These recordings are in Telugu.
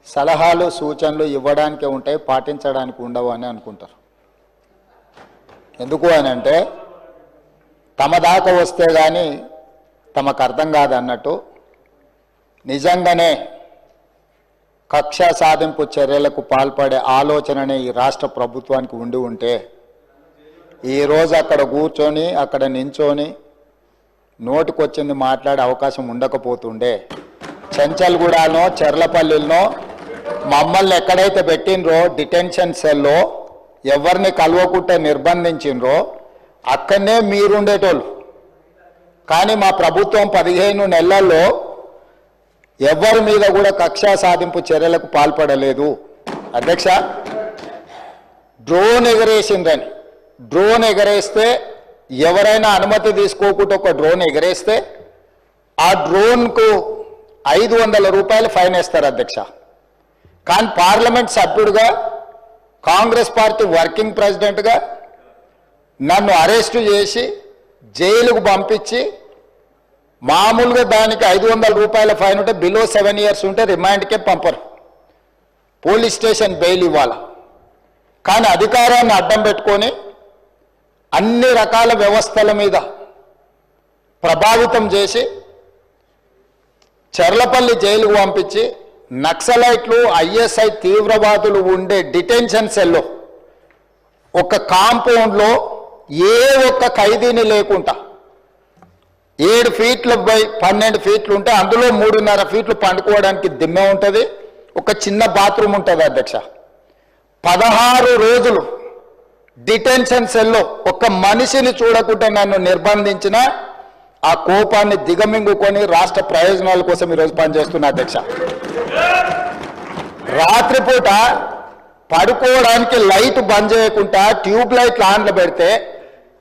సలహాలు సూచనలు ఇవ్వడానికే ఉంటాయి, పాటించడానికి ఉండవు అని అనుకుంటారు. ఎందుకు అని అంటే తమ దాకా వస్తే కానీ తమకు అర్థం కాదన్నట్టు నిజంగానే కక్ష సాధింపు చర్యలకు పాల్పడే ఆలోచననే ఈ రాష్ట్ర ప్రభుత్వానికి ఉండి ఉంటే ఈరోజు అక్కడ కూర్చొని అక్కడ నించొని నోటికొచ్చింది మాట్లాడే అవకాశం ఉండకపోతుండే. చెంచల్గూడనో చెర్లపల్లిలో మమ్మల్ని ఎక్కడైతే పెట్టినరో డిటెన్షన్ సెల్లో ఎవరిని కలవకుంటే నిర్బంధించినరో అక్కడనే మీరుండేటోళ్ళు. కానీ మా ప్రభుత్వం 15 నెలల్లో ఎవరి మీద కూడా కక్షా సాధింపు చర్యలకు పాల్పడలేదు. అధ్యక్ష, డ్రోన్ ఎగరేసిందని, డ్రోన్ ఎగరేస్తే ఎవరైనా అనుమతి తీసుకోకుండా ఒక డ్రోన్ ఎగరేస్తే ఆ డ్రోన్కు 500 రూపాయలు ఫైన్ వేస్తారు అధ్యక్ష. కానీ పార్లమెంట్ సభ్యుడిగా కాంగ్రెస్ పార్టీ వర్కింగ్ ప్రెసిడెంట్గా నన్ను అరెస్టు చేసి జైలుకు పంపించి మామూలుగా దానికి 500 రూపాయల ఫైన్ ఉంటే బిలో 7 ఇయర్స్ ఉంటే రిమాండ్కే పంపరు, పోలీస్ స్టేషన్ బెయిల్ ఇవ్వాలి. కానీ అధికారాన్ని అడ్డం పెట్టుకొని అన్ని రకాల వ్యవస్థల మీద ప్రభావితం చేసి చెర్లపల్లి జైలుకు పంపించి నక్సలైట్లు ఐఎస్ఐ తీవ్రవాదులు ఉండే డిటెన్షన్ సెల్లో ఒక కాంపౌండ్లో ఏ ఒక్క ఖైదీని లేకుండా 7 ఫీట్ల బై 12 ఫీట్లు ఉంటే అందులో 3.5 ఫీట్లు పండుకోవడానికి దిమ్మె ఉంటుంది, ఒక చిన్న బాత్రూమ్ ఉంటుంది అధ్యక్ష. 16 రోజులు డిటెన్షన్ సెల్లో ఒక మనిషిని చూడకుండా నన్ను నిర్బంధించిన ఆ కోపాన్ని దిగమింగుకొని రాష్ట్ర ప్రయోజనాల కోసం ఈరోజు పనిచేస్తున్నా అధ్యక్ష. రాత్రిపూట పడుకోవడానికి లైట్ బంద్ చేయకుండా ట్యూబ్ లైట్లు ఆన్లో పెడితే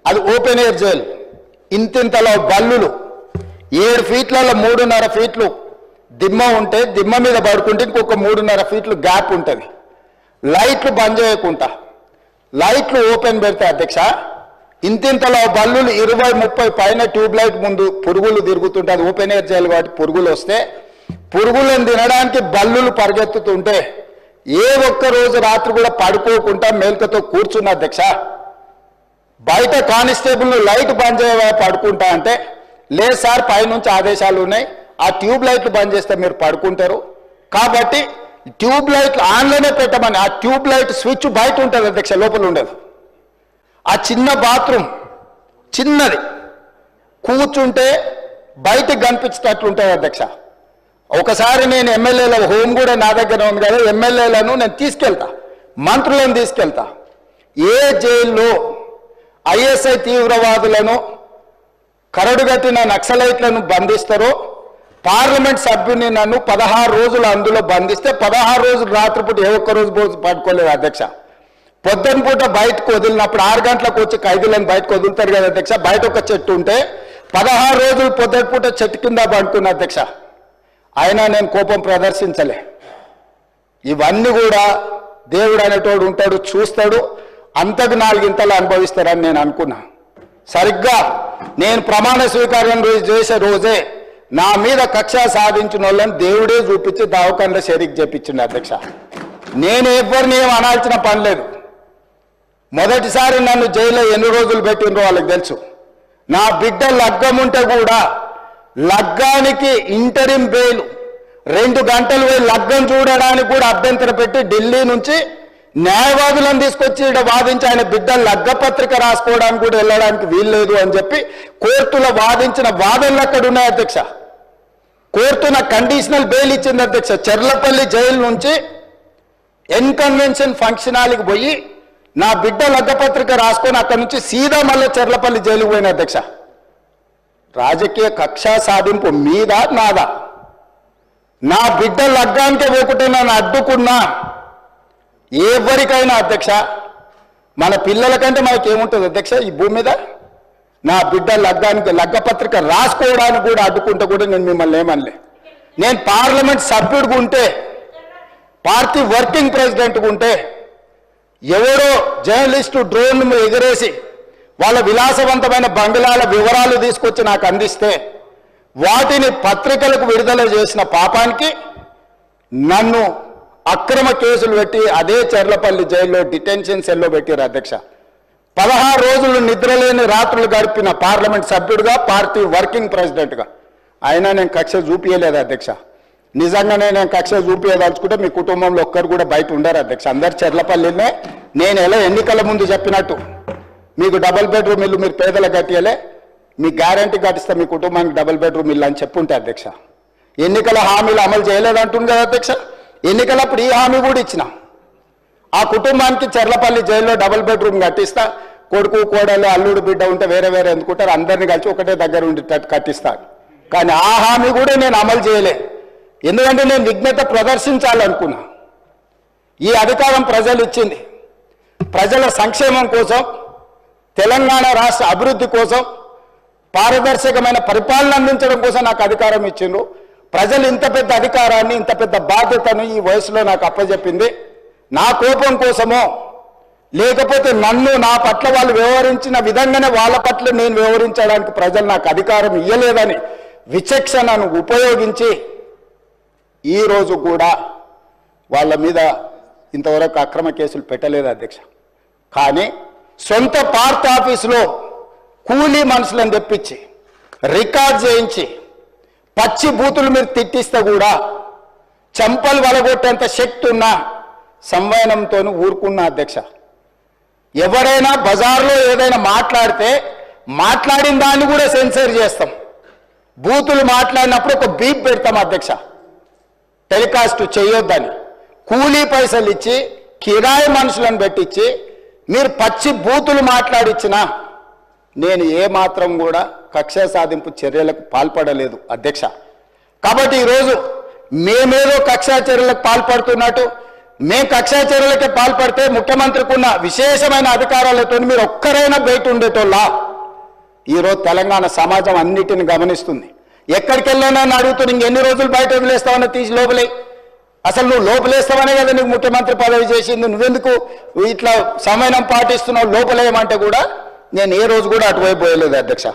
అది ఓపెన్ ఎయిర్ జైలు, ఇంతింతలో బల్లులు 7 ఫీట్లలో 3.5 ఫీట్లు దిమ్మ ఉంటే దిమ్మ మీద పడుకుంటే ఇంకొక 3.5 ఫీట్లు గ్యాప్ ఉంటుంది. లైట్లు బంద్ చేయకుండా లైట్లు ఓపెన్ పెడితే అధ్యక్ష ఇంతింతలో బల్లులు 20-30 పైన ట్యూబ్ లైట్ ముందు పురుగులు తిరుగుతుంటే అది ఓపెన్ ఎయిర్ జైలు కాబట్టి పురుగులు వస్తే పురుగులను తినడానికి బల్లులు పరిగెత్తుతుంటే ఏ ఒక్క రోజు రాత్రి కూడా పడుకోకుండా మేల్కతో కూర్చున్న అధ్యక్ష. బయట కానిస్టేబుల్ లైట్ బంద్ చేయవా పడుకుంటా అంటే లేదు సార్ పైనుంచి ఆదేశాలు ఉన్నాయి, ఆ ట్యూబ్ లైట్లు బంద్ చేస్తే మీరు పడుకుంటారు కాబట్టి ట్యూబ్ లైట్లు ఆన్లోనే పెట్టమని. ఆ ట్యూబ్ లైట్ స్విచ్ బయట ఉంటుంది అధ్యక్ష, లోపల ఉండదు. ఆ చిన్న బాత్రూమ్ చిన్నది, కూర్చుంటే బయటకు కనిపించేటట్లుంటుంది అధ్యక్ష. ఒకసారి నేను ఎమ్మెల్యేల హోమ్ కూడా నా దగ్గర ఉంది కదా, ఎమ్మెల్యేలను నేను తీసుకెళ్తా, మంత్రులను తీసుకెళ్తా. ఏ జైల్లో ఐఎస్ఐ తీవ్రవాదులను కరడుగట్టిన నక్సలైట్లను బంధిస్తారో పార్లమెంట్ సభ్యుని నన్ను 16 రోజులు అందులో బంధిస్తే 16 రోజులు రాత్రిపూట ఏ ఒక్క రోజు పడుకోలేదు అధ్యక్ష. పొద్దున పూట బయటకు వదిలినప్పుడు 6 గంటలకు వచ్చి ఖైదీలను బయటకు వదులుతారు కదా అధ్యక్ష. బయట ఒక చెట్టు ఉంటే 16 రోజులు పొద్దున పూట చెట్టు కింద పడుకున్న అధ్యక్ష. అయినా నేను కోపం ప్రదర్శించలే. ఇవన్నీ కూడా దేవుడు అనేటోడు ఉంటాడు, చూస్తాడు, అంతకు 4 ఇంతలు అనుభవిస్తారని నేను అనుకున్నా. సరిగ్గా నేను ప్రమాణ స్వీకారం చేసే రోజే నా మీద కక్ష సాధించిన వాళ్ళని దేవుడే చూపించి దావకంలో షరీక్ చేపించిండు అధ్యక్ష. నేను ఎవరిని ఏం అనాల్సిన పని లేదు. మొదటిసారి నన్ను జైల్లో ఎన్ని రోజులు పెట్టిండ్రో వాళ్ళకి తెలుసు. నా బిడ్డ లగ్గం ఉంటే కూడా లగ్గానికి ఇంటరిం బెయిల్ 2 గంటలు పోయి లగ్గం చూడడానికి కూడా అభ్యంతరం పెట్టి ఢిల్లీ నుంచి న్యాయవాదులను తీసుకొచ్చి ఇక్కడ వాదించి ఆయన బిడ్డ లగ్గపత్రిక రాసుకోవడానికి కూడా వెళ్ళడానికి వీల్లేదు అని చెప్పి కోర్టులో వాదించిన వాదనలు అక్కడ ఉన్నాయి అధ్యక్ష. కోర్టు నాకు కండిషనల్ బెయిల్ ఇచ్చింది అధ్యక్ష. చెర్లపల్లి జైలు నుంచి ఎన్కన్వెన్షన్ ఫంక్షన్ హాల్కి పోయి నా బిడ్డ లగ్గపత్రిక రాసుకొని అక్కడి నుంచి సీదా మళ్ళీ చెర్లపల్లి జైలుకు పోయిన అధ్యక్ష. రాజకీయ కక్షా సాధింపు మీద నాదా? నా బిడ్డ లగ్గానికే పోకుంటే నన్ను అడ్డుకున్నా ఎవరికైనా అధ్యక్ష, మన పిల్లల కంటే మనకేముంటుంది అధ్యక్ష ఈ భూమి మీద? నా బిడ్డ లగ్గానికి లగ్గపత్రిక రాసుకోవడానికి కూడా అడ్డుకుంటే కూడా నేను మిమ్మల్ని ఏమనలే. నేను పార్లమెంట్ సభ్యుడిగా ఉంటే, పార్టీ వర్కింగ్ ప్రెసిడెంట్గా ఉంటే ఎవరో జర్నలిస్టు డ్రోన్ ఎగిరేసి వాళ్ళ విలాసవంతమైన బంగ్లాల వివరాలు తీసుకొచ్చి నాకు అందిస్తే వాటిని పత్రికలకు విడుదల చేసిన పాపానికి నన్ను అక్రమ కేసులు పెట్టి అదే చెర్లపల్లి జైల్లో డిటెన్షన్ సెల్లో పెట్టారు అధ్యక్ష. 16 రోజులు నిద్రలేని రాత్రులు గడిపిన పార్లమెంట్ సభ్యుడిగా, పార్టీ వర్కింగ్ ప్రెసిడెంట్గా అయినా నేను కక్ష చూపించలేదు అధ్యక్ష. నిజంగానే నేను కక్ష చూపించదలుచుకుంటే మీ కుటుంబంలో ఒక్కరు కూడా బయట ఉండరు అధ్యక్ష. అందరు చెర్లపల్లినే. నేను ఎలా ఎన్నికల ముందు చెప్పినట్టు మీకు డబుల్ బెడ్రూమ్ ఇల్లు మీరు పేదలకు కట్టియలే, మీ గ్యారంటీ కట్టిస్తే మీ కుటుంబానికి డబుల్ బెడ్రూమ్ ఇల్లు అని చెప్పుంటే అధ్యక్ష. ఎన్నికల హామీలు అమలు చేయలేదంటుంది కదా అధ్యక్ష. ఎన్నికలప్పుడు ఈ హామీ కూడా ఇచ్చిన. ఆ కుటుంబానికి చెర్లపల్లి జైల్లో డబుల్ బెడ్రూమ్ కట్టిస్తా, కొడుకు కోడలు అల్లుడు బిడ్డ ఉంటే వేరే వేరే ఎందుకుంటారు, అందరినీ కలిసి ఒకటే దగ్గర ఉండేటట్టు కట్టిస్తాను. కానీ ఆ హామీ కూడా నేను అమలు చేయలే. ఎందుకంటే నేను విఘ్నత ప్రదర్శించాలనుకున్నా. ఈ అధికారం ప్రజలు ఇచ్చింది ప్రజల సంక్షేమం కోసం, తెలంగాణ రాష్ట్ర అభివృద్ధి కోసం, పారదర్శకమైన పరిపాలన అందించడం కోసం నాకు అధికారం ఇచ్చిండ్రు. ప్రజలు ఇంత పెద్ద అధికారాన్ని, ఇంత పెద్ద బాధ్యతను ఈ వయసులో నాకు అప్పచెప్పింది నా కోపం కోసమో, లేకపోతే నన్ను నా పట్ల వాళ్ళు వ్యవహరించిన విధంగానే వాళ్ళ పట్ల నేను వ్యవహరించడానికి ప్రజలు నాకు అధికారం ఇవ్వలేదని విచక్షణను ఉపయోగించి ఈరోజు కూడా వాళ్ళ మీద ఇంతవరకు అక్రమ కేసులు పెట్టలేదు అధ్యక్ష. కానీ సొంత పార్టీ ఆఫీసులో కూలీ మనుషులను తెప్పించి రికార్డ్ చేయించి పచ్చి బూతులు మీరు తిట్టిస్తే కూడా చెంపలు వలగొట్టేంత శక్తి ఉన్న సంవయనంతో ఊరుకున్న అధ్యక్ష. ఎవరైనా బజార్లో ఏదైనా మాట్లాడితే మాట్లాడిన దాన్ని కూడా సెన్సర్ చేస్తాం. బూతులు మాట్లాడినప్పుడు ఒక బీప్ పెడతాం అధ్యక్ష, టెలికాస్ట్ చేయొద్దని. కూలీ పైసలు ఇచ్చి కిరాయి మనుషులను పెట్టించి మీరు పచ్చి బూతులు మాట్లాడిచ్చినా నేను ఏమాత్రం కూడా కక్ష సాధింపు చర్యలకు పాల్పడలేదు అధ్యక్ష. కాబట్టి ఈరోజు మేమేదో కక్షా చర్యలకు పాల్పడుతున్నట్టు, మేము కక్షా చర్యలకే పాల్పడితే ముఖ్యమంత్రికి ఉన్న విశేషమైన అధికారాలతో మీరు ఒక్కరైనా బయట ఉండేటోళ్ళ. ఈరోజు తెలంగాణ సమాజం అన్నిటిని గమనిస్తుంది. ఎక్కడికి వెళ్ళానని అడుగుతున్నా, ఇంకెన్ని రోజులు బయట వదిలేస్తావని తీసి లోపలే. అసలు నువ్వు లోపలేస్తావనే కదా నీకు ముఖ్యమంత్రి పదవి చేసింది, నువ్వెందుకు ఇట్లా సమయం పాటిస్తున్నావు లోపలేయమంటే కూడా నేను ఏ రోజు కూడా అటువైపు పోయలేదు అధ్యక్ష.